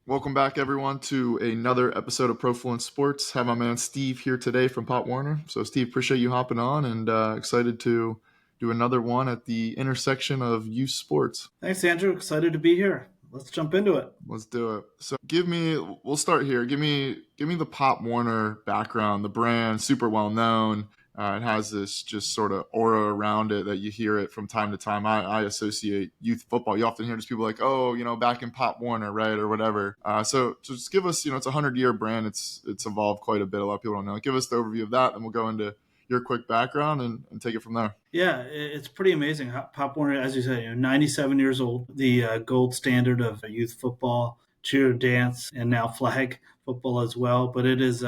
Welcome back, everyone, to another episode of Profluent Sports. Have my man Steve here today from Pop Warner. So, Steve, appreciate you hopping on, and excited to do another one at the intersection of youth sports. Thanks, Andrew. Excited to be here. Let's jump into it. Let's do it. So, we'll start here. Give me the Pop Warner background. The brand, super well known. It has this just sort of aura around it that you hear it from time to time. I associate youth football. You often hear just people like, oh, back in Pop Warner, right, or whatever. So just give us, it's a 100-year brand. It's evolved quite a bit. A lot of people don't know. Give us the overview of that, and we'll go into your quick background and take it from there. Yeah, it's pretty amazing. Pop Warner, as you said, 97 years old, the gold standard of youth football, cheer, dance, and now flag football as well. But it is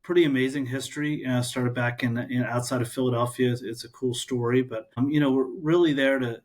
pretty amazing history. Started back in outside of Philadelphia. It's a cool story, but we're really there to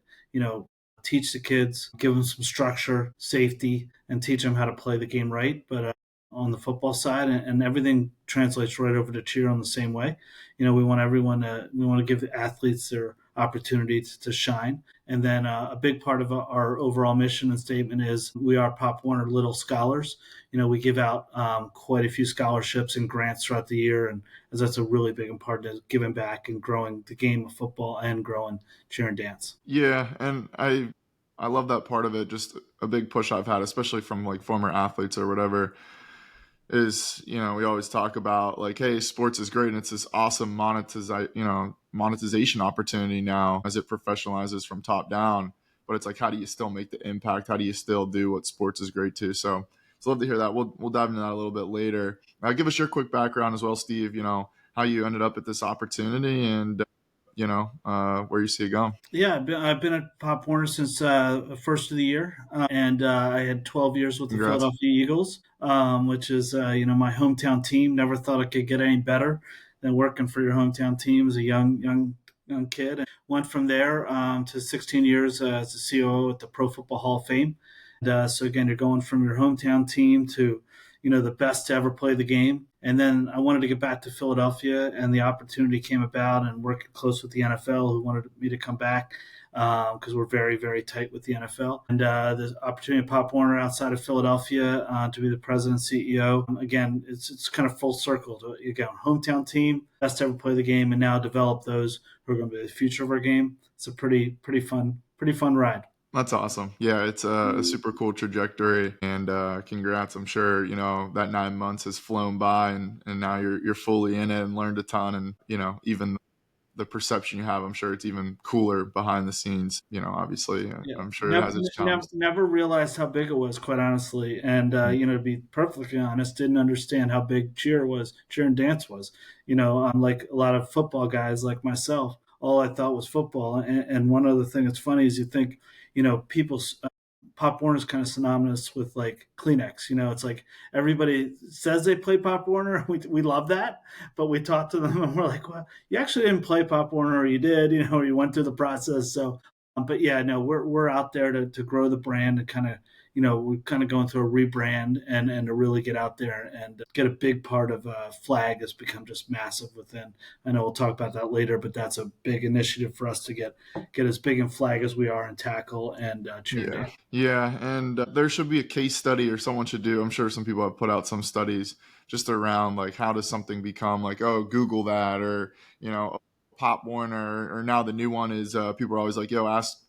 teach the kids, give them some structure, safety, and teach them how to play the game right. But on the football side, and everything translates right over to cheer on the same way. We want we want to give the athletes their opportunity to shine. And then a big part of our overall mission and statement is we are Pop Warner Little Scholars. We give out quite a few scholarships and grants throughout the year, and as that's a really big part of giving back and growing the game of football and growing cheer and dance. Yeah, and I love that part of it. Just a big push I've had, especially from like former athletes or whatever, is we always talk about like, hey, sports is great and it's this awesome monetization opportunity now as it professionalizes from top down, but it's like, how do you still make the impact? How do you still do what sports is great to? So love to hear that. We'll dive into that a little bit later. Give us your quick background as well, Steve, how you ended up at this opportunity and where you see it going. Yeah, I've been at Pop Warner since first of the year, and I had 12 years with the Congrats. Philadelphia Eagles, which is my hometown team. Never thought it could get any better than working for your hometown team as a young kid. And went from there to 16 years as a COO at the Pro Football Hall of Fame. And, so again, you're going from your hometown team to the best to ever play the game. And then I wanted to get back to Philadelphia, and the opportunity came about, and working close with the NFL, who wanted me to come back because we're very, very tight with the NFL. And the opportunity to Pop Warner outside of Philadelphia to be the president and CEO. Again, it's kind of full circle. Again, hometown team, best to ever play the game, and now develop those who are going to be the future of our game. It's a pretty fun ride. That's awesome. Yeah, it's a super cool trajectory, and congrats. I'm sure that 9 months has flown by, and now you're fully in it and learned a ton. And even the perception you have, I'm sure it's even cooler behind the scenes. Obviously, Yeah, I'm sure it has its charms. never realized how big it was, quite honestly. And to be perfectly honest, didn't understand how big cheer and dance was. Unlike a lot of football guys like myself, all I thought was football. And one other thing that's funny is you think, people. Pop Warner is kind of synonymous with like Kleenex. It's like everybody says they play Pop Warner. We love that, but we talk to them and we're like, well, you actually didn't play Pop Warner, or you did, or you went through the process. So, but yeah, no, we're out there to grow the brand and kind of, we're kind of going through a rebrand and to really get out there and get a big part of flag has become just massive within. I know we'll talk about that later, but that's a big initiative for us to get as big in flag as we are in tackle and cheer Yeah, down. yeah, and there should be a case study, or someone should do. I'm sure some people have put out some studies just around like, how does something become like, oh, Google that, or Pop Warner, or now the new one is people are always like, yo, ask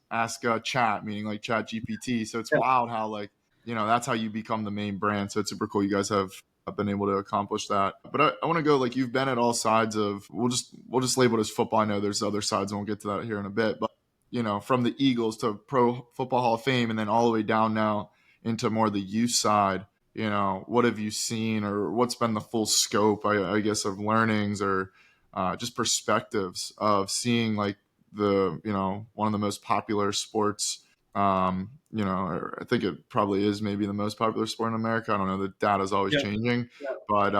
chat, meaning like Chat GPT. So it's wild how like that's how you become the main brand. So it's super cool you guys have been able to accomplish that. But I want to go, like, you've been at all sides of, we'll just label it as football. I know there's other sides, and we'll get to that here in a bit, but from the Eagles to Pro Football Hall of Fame, and then all the way down now into more the youth side. What have you seen, or what's been the full scope, I guess, of learnings, or just perspectives of seeing like the one of the most popular sports. I think it probably is maybe the most popular sport in America. I don't know. The data is always Yeah. changing, but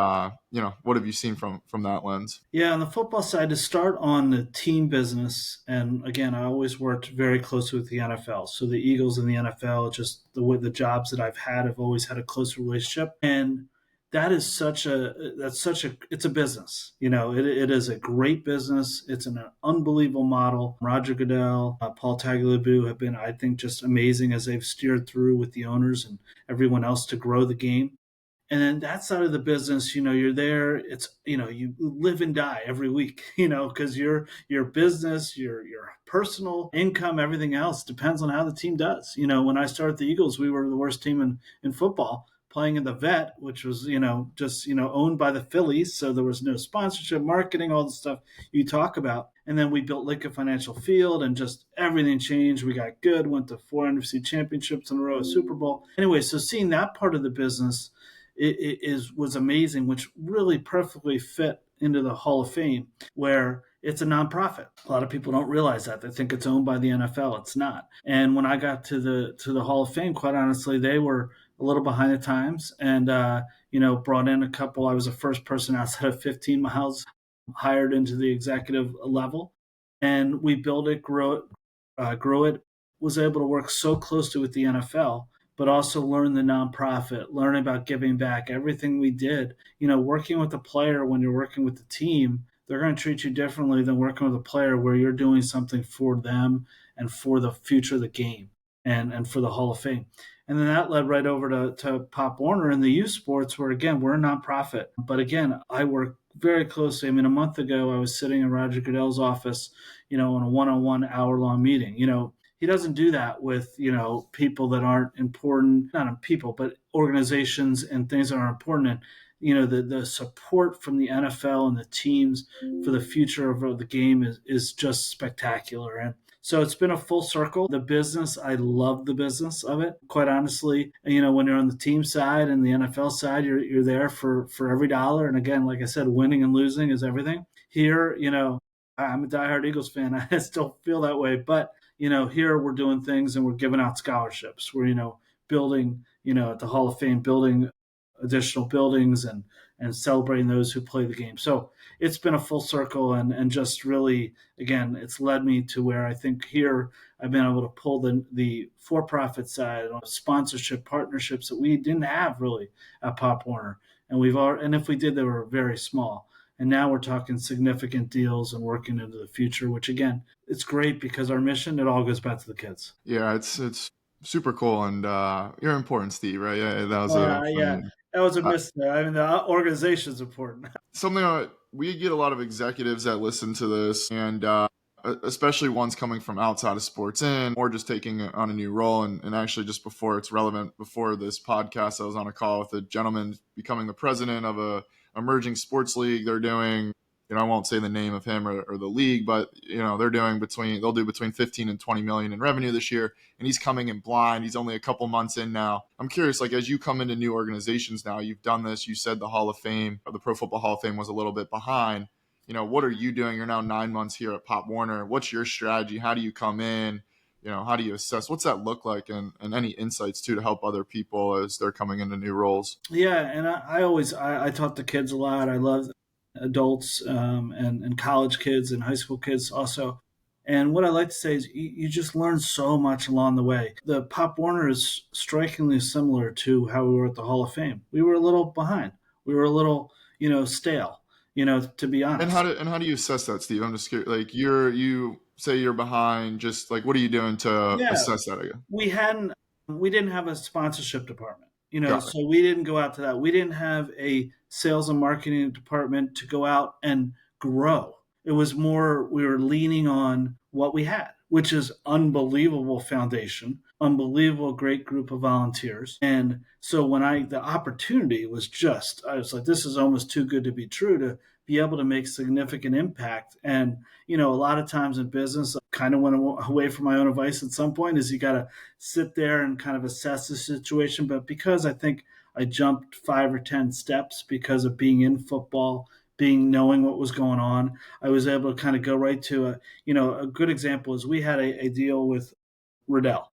what have you seen from that lens? Yeah, on the football side, to start on the team business, and again, I always worked very closely with the NFL. So the Eagles and the NFL, just the jobs that I've had, I've always had a close relationship. And that is it's a business. It is a great business. It's an unbelievable model. Roger Goodell, Paul Tagliabue have been, I think, just amazing as they've steered through with the owners and everyone else to grow the game. And then that side of the business, you're there. It's, you live and die every week, because your business, your personal income, everything else depends on how the team does. When I started the Eagles, we were the worst team in football, playing in the vet, which was, just, owned by the Phillies. So there was no sponsorship, marketing, all the stuff you talk about. And then we built Lincoln Financial Field, and just everything changed. We got good, went to 4 NFC championships in a row, a Super Bowl. Anyway, so seeing that part of the business was amazing, which really perfectly fit into the Hall of Fame, where it's a nonprofit. A lot of people don't realize that. They think it's owned by the NFL. It's not. And when I got to the Hall of Fame, quite honestly, they were a little behind the times, and brought in a couple. I was the first person outside of 15 miles hired into the executive level, and we built it, grew it. Was able to work so closely with the NFL, but also learn the nonprofit, learn about giving back, everything we did. Working with a player, when you're working with the team, they're going to treat you differently than working with a player where you're doing something for them and for the future of the game, and for the Hall of Fame. And then that led right over to Pop Warner in the youth sports, where, again, we're a nonprofit. But again, I work very closely. I mean, a month ago, I was sitting in Roger Goodell's office, in a one-on-one hour-long meeting. He doesn't do that with, people that aren't important, not people, but organizations and things that are important. And, the support from the NFL and the teams for the future of the game is just spectacular. And so it's been a full circle. The business, I love the business of it. Quite honestly, when you're on the team side and the NFL side, you're there for every dollar. And again, like I said, winning and losing is everything. Here, I'm a diehard Eagles fan. I still feel that way. But, here we're doing things and we're giving out scholarships. We're, building, at the Hall of Fame, building additional buildings and celebrating those who play the game. So it's been a full circle, and just really, again, it's led me to where I think here I've been able to pull the for-profit side of sponsorship partnerships that we didn't have really at Pop Warner. And if we did, they were very small. And now we're talking significant deals and working into the future, which, again, it's great because our mission, it all goes back to the kids. Yeah, it's super cool, and you're important, Steve. Right? Yeah, that was a. I Yeah, mean, that was a uh, miss there. I mean, the organization's important. something we get a lot of executives that listen to this, and especially ones coming from outside of sports in, or just taking on a new role. And actually, just before it's relevant, before this podcast, I was on a call with a gentleman becoming the president of a emerging sports league. They're doing, I won't say the name of him or the league, but they'll do between 15 and 20 million in revenue this year. And he's coming in blind. He's only a couple months in now. I'm curious, like, as you come into new organizations now, you've done this, you said the Hall of Fame, or the Pro Football Hall of Fame was a little bit behind. What are you doing? You're now 9 months here at Pop Warner. What's your strategy? How do you come in? How do you assess? What's that look like? And any insights too to help other people as they're coming into new roles? Yeah, and I talk to kids a lot. I love adults, and college kids and high school kids also. And what I like to say is you just learn so much along the way. The Pop Warner is strikingly similar to how we were at the Hall of Fame. We were a little behind. We were a little, stale, to be And honest. how do you assess that, Steve? I'm just curious. Like, you say you're behind. Just like, what are you doing to Yeah, assess that again? we hadn't we didn't have a sponsorship department, Got it. so we didn't go out to that. We didn't have a sales and marketing department to go out and grow. It was more, we were leaning on what we had, which is unbelievable foundation, unbelievable great group of volunteers. And so when the opportunity was just, I was like, this is almost too good to be true, to be able to make significant impact. And a lot of times in business, I kind of went away from my own advice at some point, is you got to sit there and kind of assess the situation. But because I think I jumped 5 or 10 steps because of being in football, knowing what was going on, I was able to kind of go right to a good example is we had a deal with Riddell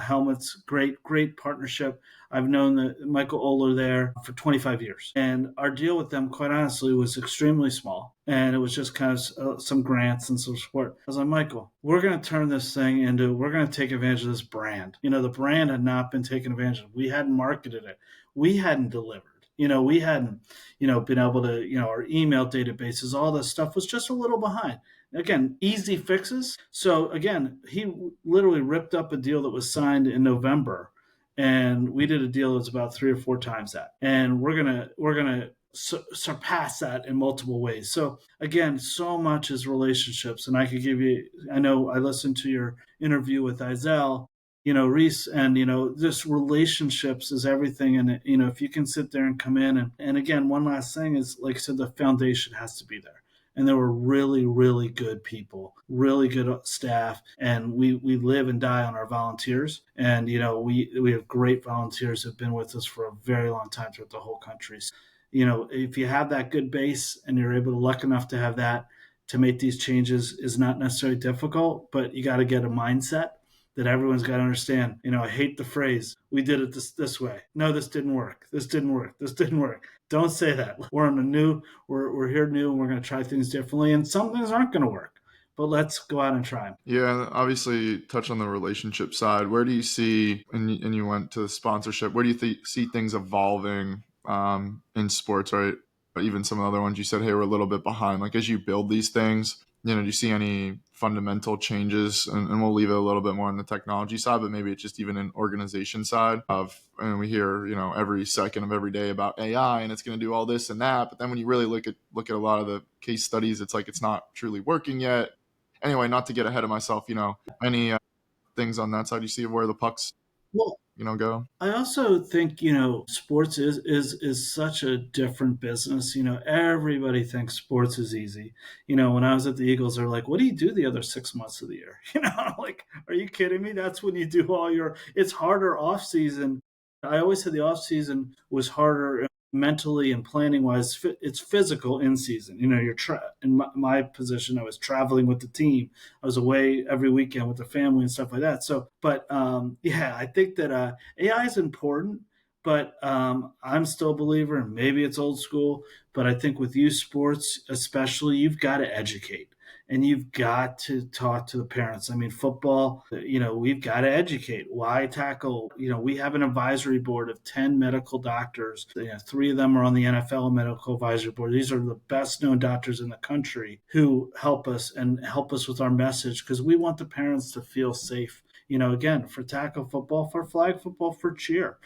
helmets. Great partnership. I've known Michael Oler there for 25 years. And our deal with them, quite honestly, was extremely small. And it was just kind of some grants and some support. I was like, Michael, we're going to turn this thing into, we're going to take advantage of this brand. The brand had not been taken advantage of. We hadn't marketed it. We hadn't delivered. We hadn't, been able to, our email databases, all this stuff was just a little behind. Again, easy fixes. So again, he literally ripped up a deal that was signed in November, and we did a deal that was about 3 or 4 times that, and we're gonna surpass that in multiple ways. So again, so much is relationships, and I could give you. I know I listened to your interview with Izell, Reese, and this relationships is everything. And if you can sit there and come in, and again, one last thing is, like I said, the foundation has to be there. And there were really, really good people, really good staff, and we live and die on our volunteers. And we have great volunteers who've been with us for a very long time throughout the whole country. So, if you have that good base and you're able to luck enough to have that, to make these changes is not necessarily difficult, but you got to get a mindset that everyone's got to understand. I hate the phrase, we did it this way. No, this didn't work. This didn't work. This didn't work. Don't say that. We're here new, and we're going to try things differently. And some things aren't going to work, but let's go out and try them. Yeah, obviously, touch on the relationship side. Where do you see, and you went to sponsorship, where do you see things evolving in sports, right? But even some of the other ones you said, hey, we're a little bit behind. Like, as you build these things, do you see any fundamental changes? And we'll leave it a little bit more on the technology side, but maybe it's just even an organization side and we hear, every second of every day about AI and it's going to do all this and that. But then when you really look at a lot of the case studies, it's like, it's not truly working yet. Anyway, not to get ahead of myself, any things on that side you see of where the pucks, Well, go? I also think sports is such a different business. Everybody thinks sports is easy. When I was at the Eagles, they're like, "What do you do the other 6 months of the year?" Like, are you kidding me? That's when you do all your. It's harder off season. I always said the off season was harder mentally and planning wise. It's physical in season. In my position, I was traveling with the team. I was away every weekend with the family and stuff like that. So, but yeah, I think that AI is important, but I'm still a believer, and maybe it's old school, but I think with youth sports, especially, you've got to educate and you've got to talk to the parents. I mean, football, we've got to educate. Why tackle? We have an advisory board of 10 medical doctors. 3 of them are on the NFL medical advisory board. These are the best known doctors in the country who help us with our message, because we want the parents to feel safe. Again, for tackle football, for flag football, for cheer,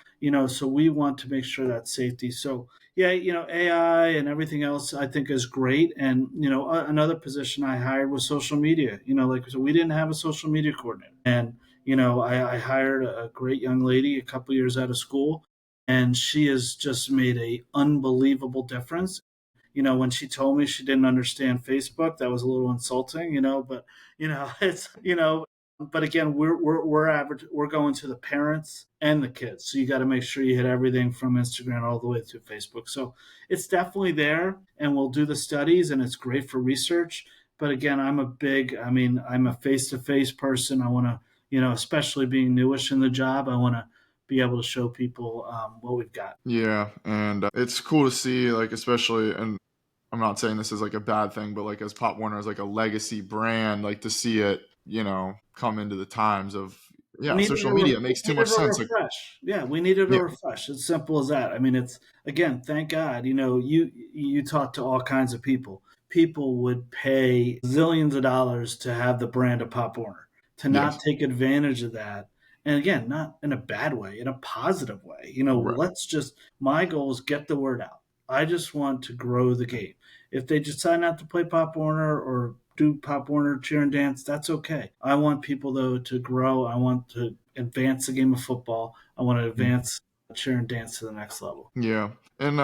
so we want to make sure that's safety. So yeah, AI and everything else I think is great. And, another position I hired was social media, so we didn't have a social media coordinator. And, I hired a great young lady a couple years out of school, and she has just made a unbelievable difference. When she told me she didn't understand Facebook, that was a little insulting, but it's, but again, we're average. We're going to the parents and the kids, so you got to make sure you hit everything from Instagram all the way through Facebook. So it's definitely there, and we'll do the studies, and it's great for research. But again, I'm a face-to-face person. I want to, especially being newish in the job, I want to be able to show people what we've got. Yeah, and it's cool to see, like, especially, and I'm not saying this is like a bad thing, but like as Pop Warner as like a legacy brand, like to see it, come into the times of, We yeah, needed social media. It we makes too much needed a sense. Like, refresh. Yeah, we needed a yeah, refresh. It's simple as that. I mean, it's again, thank God. You talk to all kinds of people. People would pay zillions of dollars to have the brand of Pop Warner. To not yes, take advantage of that, and again, not in a bad way, in a positive way. right. Let's just. My goal is get the word out. I just want to grow the game. If they decide not to play Pop Warner or do Pop Warner cheer and dance, that's okay. I want people though to grow. I want to advance the game of football. I want to advance cheer and dance to the next level. Yeah. And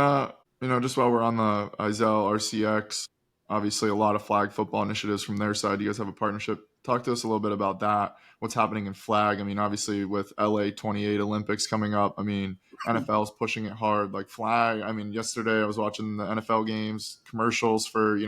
just while we're on the Izell RCX, obviously a lot of flag football initiatives from their side. You guys have a partnership. Talk to us a little bit about that. What's happening in flag? I mean, obviously with LA 28 Olympics coming up, I mean, NFL is pushing it hard. Like flag, I mean, yesterday I was watching the NFL games, commercials for,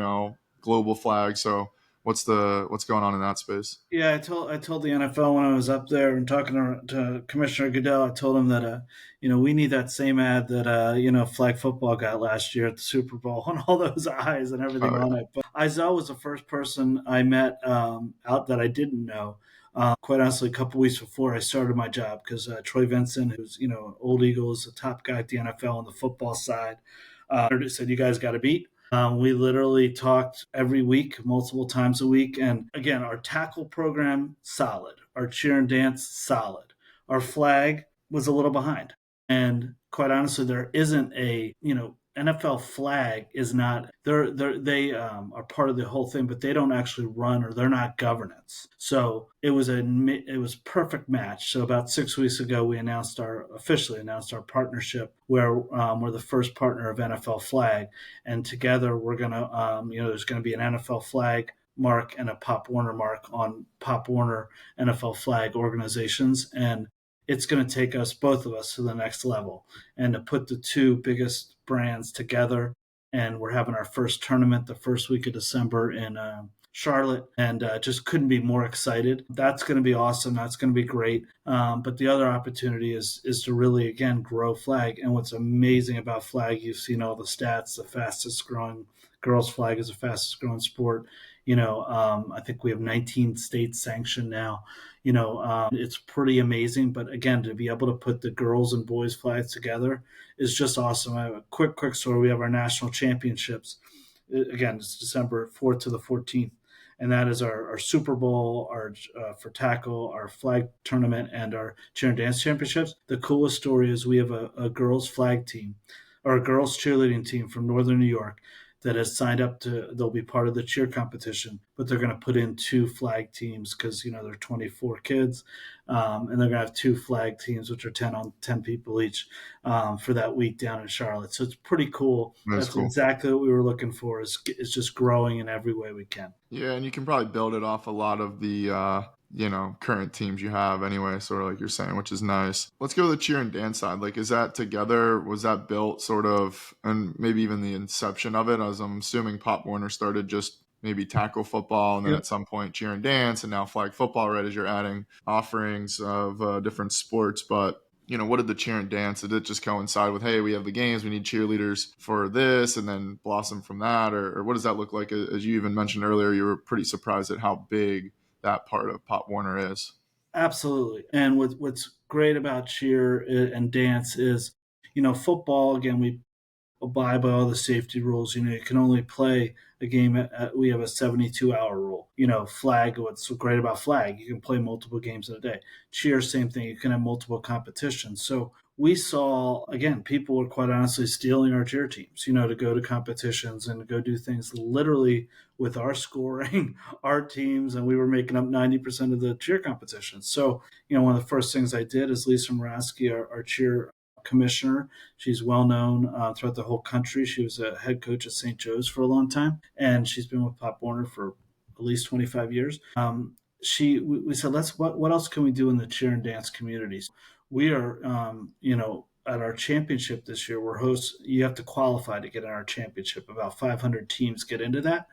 global flag. So what's going on in that space? Yeah, I told the NFL when I was up there and talking to Commissioner Goodell. I told him that we need that same ad that flag football got last year at the Super Bowl, and all those eyes and everything Oh on it. But Izell was the first person I met out that I didn't know Quite honestly, a couple weeks before I started my job, because Troy Vincent, who's an old Eagle, is the top guy at the NFL on the football side, said, "You guys got to beat." We literally talked every week, multiple times a week. And again, our tackle program, solid. Our cheer and dance, solid. Our flag was a little behind. And quite honestly, there isn't NFL flag is not, they are part of the whole thing, but they don't actually run, or they're not governance. So it was perfect match. So about 6 weeks ago, we officially announced our partnership, where we're the first partner of NFL flag, and together we're gonna, there's gonna be an NFL flag mark and a Pop Warner mark on Pop Warner NFL flag organizations, and it's going to take us, both of us, to the next level, and to put the two biggest brands together. And we're having our first tournament the first week of December in Charlotte, and just couldn't be more excited. That's going to be awesome. That's going to be great. But the other opportunity is to really, again, grow flag. And what's amazing about flag, you've seen all the stats. The fastest growing girls flag is the fastest growing sport. I think we have 19 states sanctioned now. It's pretty amazing. But again, to be able to put the girls and boys flags together is just awesome. I have a quick story. We have our national championships. Again, it's December 4th to the 14th. And that is our Super Bowl, our for tackle, our flag tournament, and our cheer and dance championships. The coolest story is we have a girls flag team, or a girls cheerleading team from Northern New York, that has signed up they'll be part of the cheer competition, but they're going to put in two flag teams, because there are 24 kids, and they're going to have two flag teams, which are 10 people each, for that week down in Charlotte. So it's pretty cool. That's That's cool. exactly what we were looking for. Is just growing in every way we can. Yeah, and you can probably build it off a lot of the current teams you have anyway, sort of like you're saying, which is nice. Let's go to the cheer and dance side. Like, is that together? Was that built sort of, and maybe even the inception of it? As I'm assuming Pop Warner started just maybe tackle football, and then Yep. at some point cheer and dance, and now flag football, right? As you're adding offerings of different sports, but what did the cheer and dance? Did it just coincide with, hey, we have the games, we need cheerleaders for this, and then blossom from that? Or what does that look like? As you even mentioned earlier, you were pretty surprised at how big that part of Pop Warner is. Absolutely. And what's great about cheer and dance is, football, again, we abide by all the safety rules. You can only play a game we have a 72-hour rule. Flag, what's so great about flag, you can play multiple games in a day. Cheer, same thing, you can have multiple competitions. So we saw, again, people were quite honestly stealing our cheer teams, to go to competitions and go do things literally with our scoring, our teams, and we were making up 90% of the cheer competitions. So, one of the first things I did is Lisa Moraski, our cheer commissioner. She's well known throughout the whole country. She was a head coach at St. Joe's for a long time, and she's been with Pop Warner for at least 25 years. We said, what else can we do in the cheer and dance communities? We are, at our championship this year, we're hosts. You have to qualify to get in our championship. About 500 teams get into that,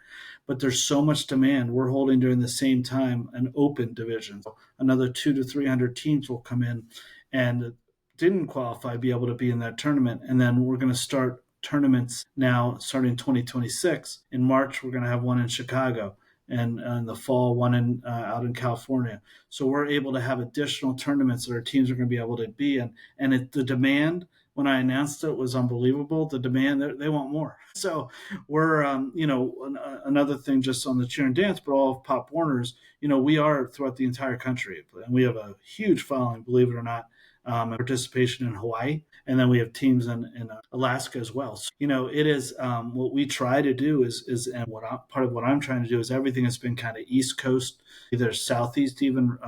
but there's so much demand. We're holding during the same time an open division. So another 200 to 300 teams will come in, and didn't qualify, be able to be in that tournament. And then we're going to start tournaments now starting 2026. In March, we're going to have one in Chicago, and in the fall, one out in California. So we're able to have additional tournaments that our teams are going to be able to be in. And the demand, when I announced it, was unbelievable. The demand, they want more. So we're, another thing just on the cheer and dance, but all of Pop Warner's, we are throughout the entire country. And we have a huge following, believe it or not, and participation in Hawaii. And then we have teams in Alaska as well. So, it is, what we try to do and part of what I'm trying to do is everything has been kind of East Coast, either Southeast even,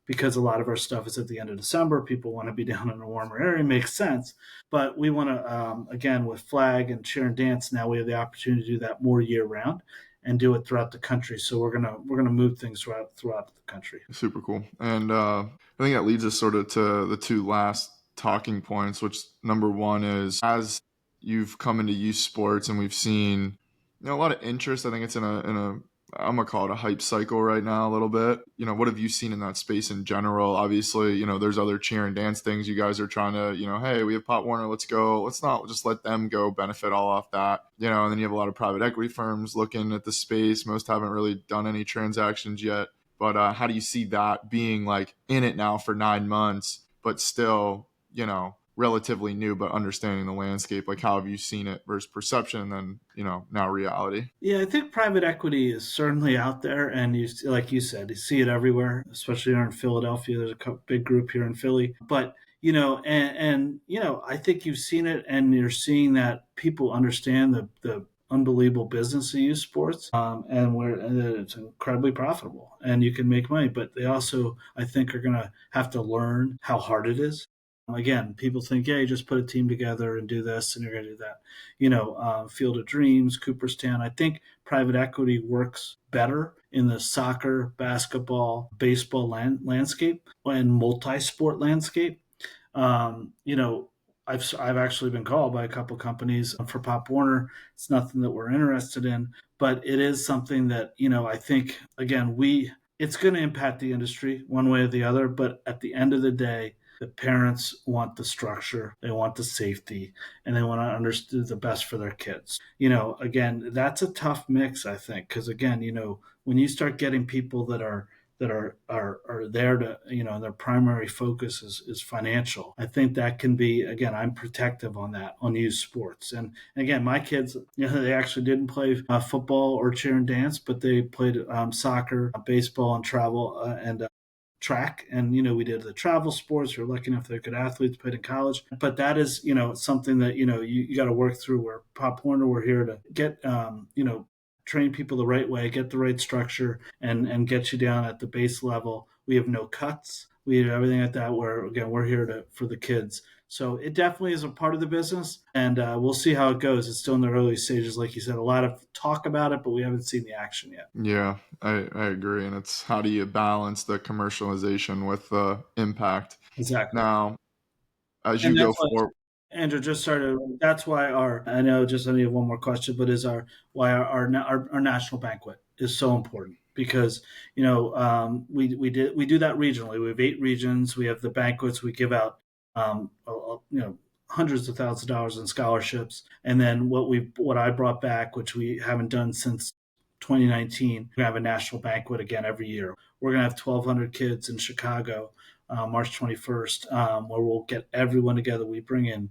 because a lot of our stuff is at the end of December. People want to be down in a warmer area, makes sense. But we want to, again, with flag and cheer and dance, now we have the opportunity to do that more year round and do it throughout the country. So we're gonna move things throughout the country. Super cool. And I think that leads us sort of to the two last talking points, which number one is, as you've come into youth sports and we've seen a lot of interest. I think it's in a I'm gonna call it a hype cycle right now a little bit. What have you seen in that space in general? Obviously, there's other cheer and dance things you guys are trying to, hey, we have Pop Warner, let's go. Let's not just let them go benefit all off that. And then you have a lot of private equity firms looking at the space. Most haven't really done any transactions yet. But how do you see that being like in it now for 9 months, but still, relatively new, but understanding the landscape? Like, how have you seen it versus perception and then, now reality? Yeah, I think private equity is certainly out there, and like you said, you see it everywhere, especially here in Philadelphia. There's a big group here in Philly, but I think you've seen it, and you're seeing that people understand the unbelievable business of youth sports, and that it's incredibly profitable, and you can make money. But they also, I think, are going to have to learn how hard it is. Again, people think, yeah, you just put a team together and do this, and you're going to do that. Field of Dreams, Cooperstown. I think private equity works better in the soccer, basketball, baseball landscape and multi-sport landscape. You know, I've actually been called by a couple companies for Pop Warner. It's nothing that we're interested in, but it is something that I think again it's going to impact the industry one way or the other. But at the end of the day, the parents want the structure, they want the safety, and they want to understand the best for their kids. Again, that's a tough mix, I think, because again, when you start getting people that are there to their primary focus is financial. I think that can be, again, I'm protective on that on youth sports. And again, my kids, they actually didn't play football or cheer and dance, but they played soccer, baseball, and travel and track. And we did the travel sports. We were lucky enough they're good athletes, played in college. But that is something that you got to work through. Where Pop Warner, we're here to get train people the right way, get the right structure, and get you down at the base level. We have no cuts. We have everything like that. Where again, we're here for the kids. So it definitely is a part of the business, and we'll see how it goes. It's still in the early stages, like you said. A lot of talk about it, but we haven't seen the action yet. Yeah, I agree. And it's how do you balance the commercialization with the impact? Exactly. Now, as And you go that's why, forward, Andrew, just started. That's why I know just only have one more question, but is why our national banquet is so important because we do that regionally. We have 8 regions. We have the banquets. We give out hundreds of thousands of dollars in scholarships, and then what I brought back, which we haven't done since 2019, we have a national banquet again every year. We're going to have 1,200 kids in Chicago, March 21st, where we'll get everyone together. We bring in,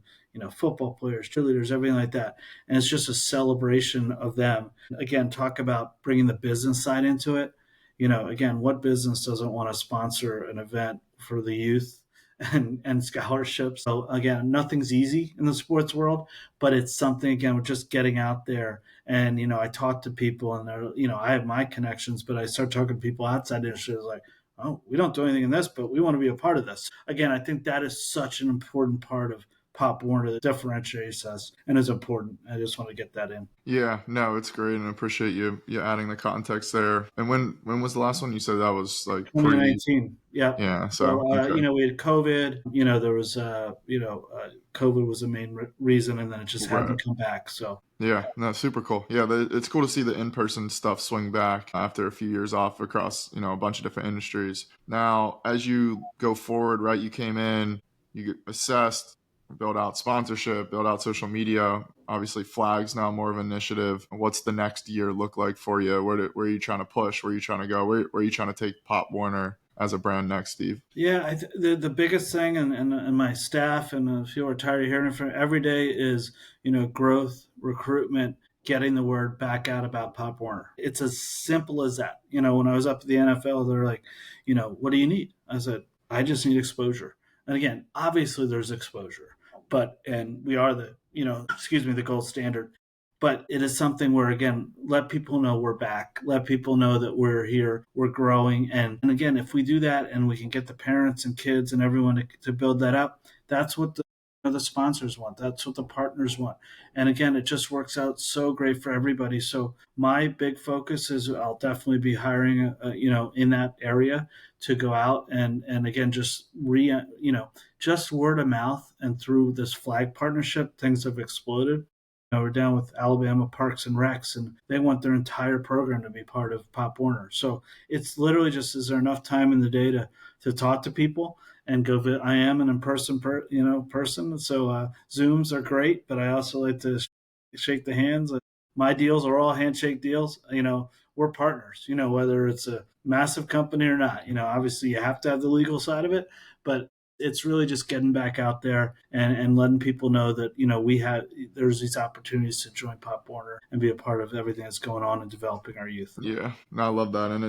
football players, cheerleaders, everything like that. And it's just a celebration of them. Again, talk about bringing the business side into it. Again, what business doesn't want to sponsor an event for the youth and scholarships? So again, nothing's easy in the sports world, but it's something, again, we're just getting out there. And, I talk to people and they're, I have my connections, but I start talking to people outside the industry. It's like, oh, we don't do anything in this, but we want to be a part of this. Again, I think that is such an important part of Pop Warner that differentiates us and is important. I just want to get that in. yeah, no, it's great, and I appreciate you adding the context there. And when was the last one? You said that was like pre. 2019. Yeah. Yeah, so So, okay, we had COVID. There was, COVID was the main reason, and then it just right. hadn't come back. So, Yeah, no, super cool. Yeah, it's cool to see the in-person stuff swing back after a few years off across, a bunch of different industries. Now, as you go forward, right, you came in, you get assessed, build out sponsorship, build out social media. Obviously, Flag's now more of an initiative. What's the next year look like for you? Where are you trying to push? Where are you trying to go? Where are you trying to take Pop Warner as a brand next, Steve? yeah, the biggest thing, and my staff and a few are tired of hearing it from every day is growth, recruitment, getting the word back out about Pop Warner. It's as simple as that. When I was up at the NFL, they're like, what do you need? I said, I just need exposure. And again, obviously there's exposure, and we are the gold standard. But it is something where, again, let people know we're back. Let people know that we're here, we're growing. And again, if we do that and we can get the parents and kids and everyone to build that up, that's what the sponsors want. That's what the partners want. And again, it just works out so great for everybody. So my big focus is I'll definitely be hiring, in that area to go out and again, just word of mouth and through this flag partnership, things have exploded. We're down with Alabama Parks and Recs, and they want their entire program to be part of Pop Warner. So it's literally just, is there enough time in the day to talk to people and go? I am an in-person person, so Zooms are great, but I also like to shake the hands. My deals are all handshake deals. we're partners, whether it's a massive company or not. Obviously you have to have the legal side of it, but it's really just getting back out there and letting people know that there's these opportunities to join Pop Warner and be a part of everything that's going on and developing our youth. Yeah, no, I love that, and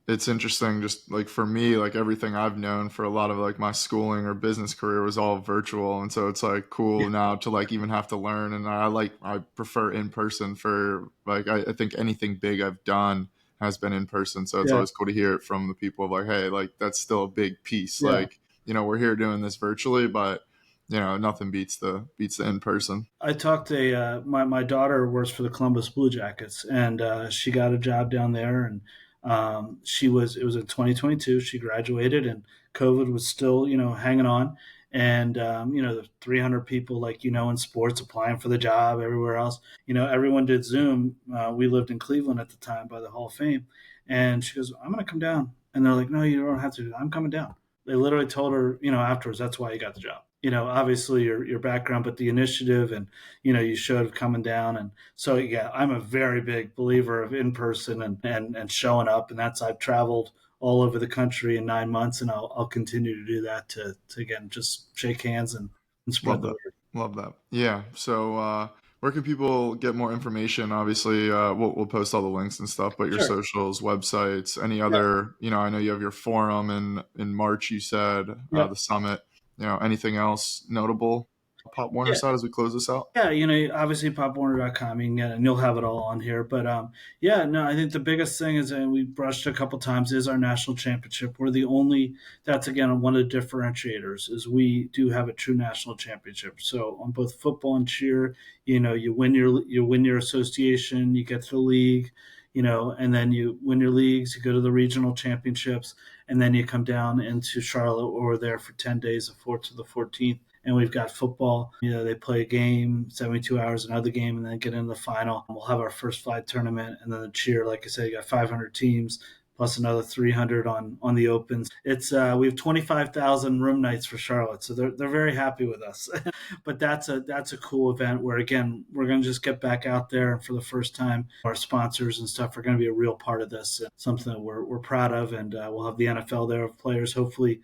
it's interesting. Just like for me, like everything I've known for a lot of like my schooling or business career was all virtual, and so it's like Yeah, cool now to like even have to learn. And I prefer in person for like I think anything big I've done has been in person, so it's yeah, always cool to hear it from the people of like, hey, like that's still a big piece. yeah. Like we're here doing this virtually, but nothing beats the in person. I talked to my daughter works for the Columbus Blue Jackets, and she got a job down there, and it was in 2022. She graduated, and COVID was still hanging on, and the 300 people like in sports applying for the job everywhere else. Everyone did Zoom. We lived in Cleveland at the time by the Hall of Fame, and she goes, "I'm going to come down," and they're like, "No, you don't have to. I'm coming down." They literally told her, afterwards, that's why you got the job. Obviously your background, but the initiative and you showed coming down, and so yeah, I'm a very big believer of in person and showing up, and that's I've traveled all over the country in 9 months, and I'll continue to do that to again just shake hands and spread Love the that. word. Love that. Yeah. So, where can people get more information? Obviously, we'll post all the links and stuff, but your Sure. socials, websites, any Yeah. other, I know you have your forum in March, you said, Yeah. the summit, anything else notable? Pop Warner Yeah. side as we close this out? Yeah, obviously popwarner.com, you can get it, and you'll have it all on here. But yeah, no, I think the biggest thing is, and we brushed a couple times, is our national championship. We're the only, that's again one of the differentiators, is we do have a true national championship. So on both football and cheer, you win your association, you get to the league, and then you win your leagues, you go to the regional championships, and then you come down into Charlotte, where we're there for 10 days, the 4th to the 14th, and we've got football. They play a game, 72 hours, another game, and then get into the final. We'll have our first flag tournament, and then the cheer. Like I said, you got 500 teams plus another 300 on the opens. It's we have 25,000 room nights for Charlotte, so they're very happy with us. But that's a cool event where again we're going to just get back out there, and for the first time, our sponsors and stuff are going to be a real part of this. Something that we're proud of, and we'll have the NFL there of players. Hopefully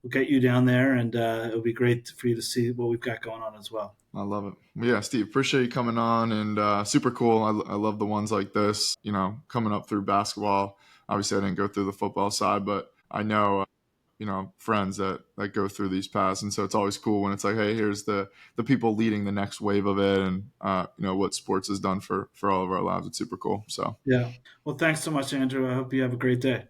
we'll get you down there, and it'll be great for you to see what we've got going on as well. I love it. Well, yeah, Steve, appreciate you coming on, and super cool. I love the ones like this, coming up through basketball. Obviously, I didn't go through the football side, but I know, friends that go through these paths. And so it's always cool when it's like, hey, here's the people leading the next wave of it, and, what sports has done for all of our lives. It's super cool. So Yeah. Well, thanks so much, Andrew. I hope you have a great day.